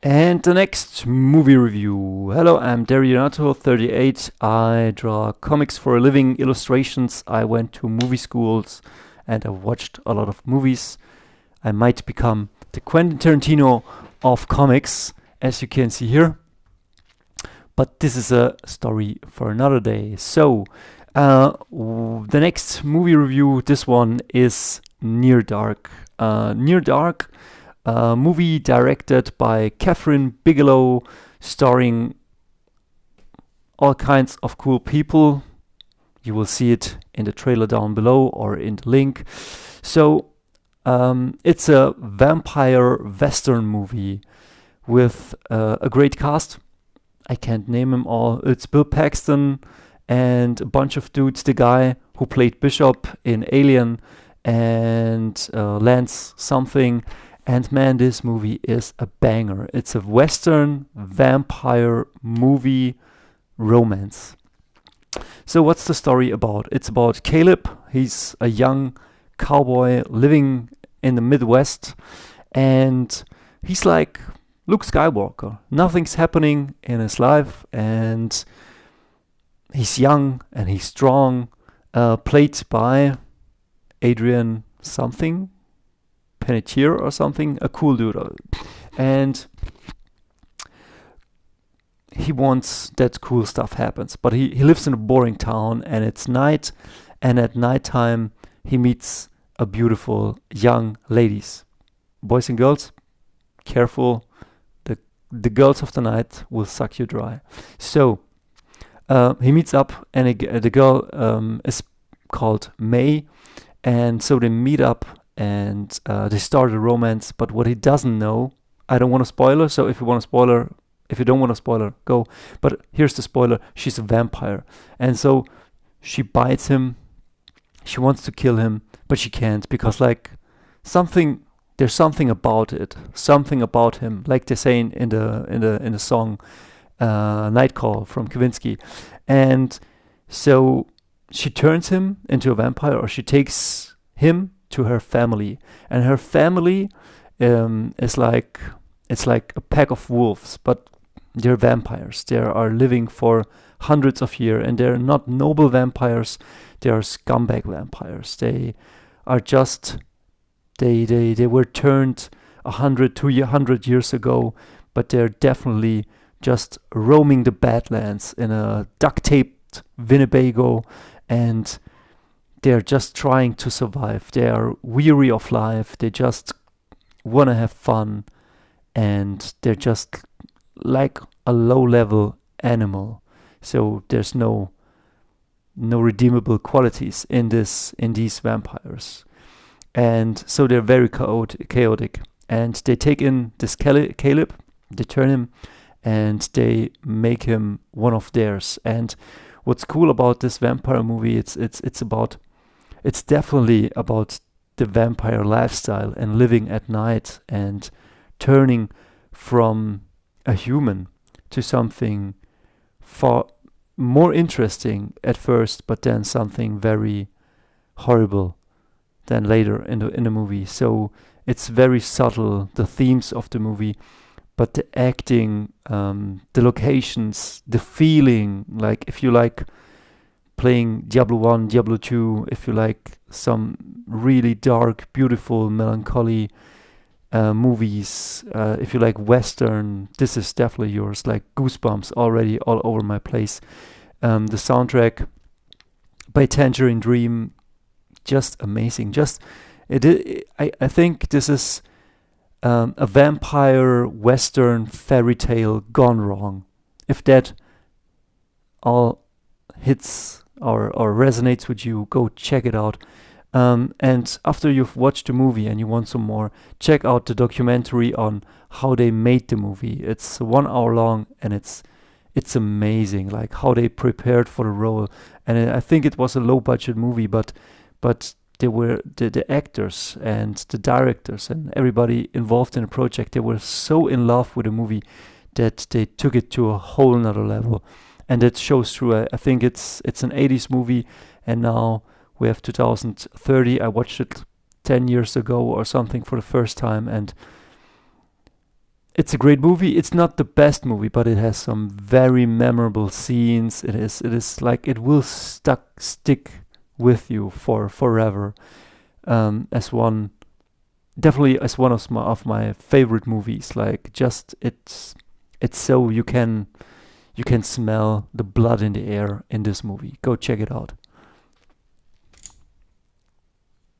And the next movie review. Hello, I'm Darionato, 38. I draw comics for a living, illustrations. I went to movie schools and I watched a lot of movies. I might become the Quentin Tarantino of comics, as you can see here. But this is a story for another day. So, the next movie review, this one is Near Dark. Near Dark, a movie directed by Catherine Bigelow, starring all kinds of cool people. You will see it in the trailer down below or in the link. So, it's a vampire western movie with a great cast. I can't name them all. It's Bill Paxton and a bunch of dudes. The guy who played Bishop in Alien and Lance something. And man, this movie is a banger. It's a Western vampire movie romance. So what's the story about? It's about Caleb. He's a young cowboy living in the Midwest. And he's like Luke Skywalker. Nothing's happening in his life. And he's young and he's strong. Played by Adrian something. Panettiere or something, a cool dude. And he wants that cool stuff happens. But he lives in a boring town and it's night. And at nighttime, he meets a beautiful young ladies. Boys and girls, careful. The girls of the night will suck you dry. So he meets up and the girl is called May. And so they meet up and they start a romance. But what he doesn't know, I don't want to spoil her. So if you don't want to spoil her, go. But here's the spoiler: she's a vampire, and so she bites him. She wants to kill him, but she can't because there's something about him, like they say in the song "Night Call" from Kavinsky, and so she turns him into a vampire, or she takes him to her family, and her family is like a pack of wolves, but they're vampires. They are living for hundreds of years, and they're not noble vampires. They are scumbag vampires. They are just they were turned 200 years ago, but they're definitely just roaming the Badlands in a duct-taped Winnebago, and they're just trying to survive. They are weary of life. They just want to have fun. And they're just like a low-level animal. So there's no redeemable qualities in these vampires. And so they're very chaotic. And they take in this Caleb, they turn him, and they make him one of theirs. And what's cool about this vampire movie, it's definitely about the vampire lifestyle and living at night and turning from a human to something far more interesting at first, but then something very horrible then later in the movie. So it's very subtle, the themes of the movie, but the acting, the locations, the feeling, like if you like playing Diablo 1, Diablo 2, if you like some really dark, beautiful, melancholy movies, if you like Western, this is definitely yours. Like goosebumps already all over my place. The soundtrack by Tangerine Dream, just amazing. I think this is a vampire Western fairy tale gone wrong. If that all hits or resonates with you, go check it out. And after you've watched the movie and you want some more, check out the documentary on how they made the movie. It's 1 hour long and it's amazing, like how they prepared for the role. And I think it was a low budget movie, but they were the actors and the directors and everybody involved in the project. They were so in love with the movie that they took it to a whole nother level. And it shows through. I think it's an 80s movie, and now we have 2030. I watched it 10 years ago or something for the first time, and It's a great movie. It's not the best movie, but it has some very memorable scenes. It is like it will stick with you for forever. As one Definitely as one of my favorite movies. Like just it's so you can smell the blood in the air in this movie. Go check it out.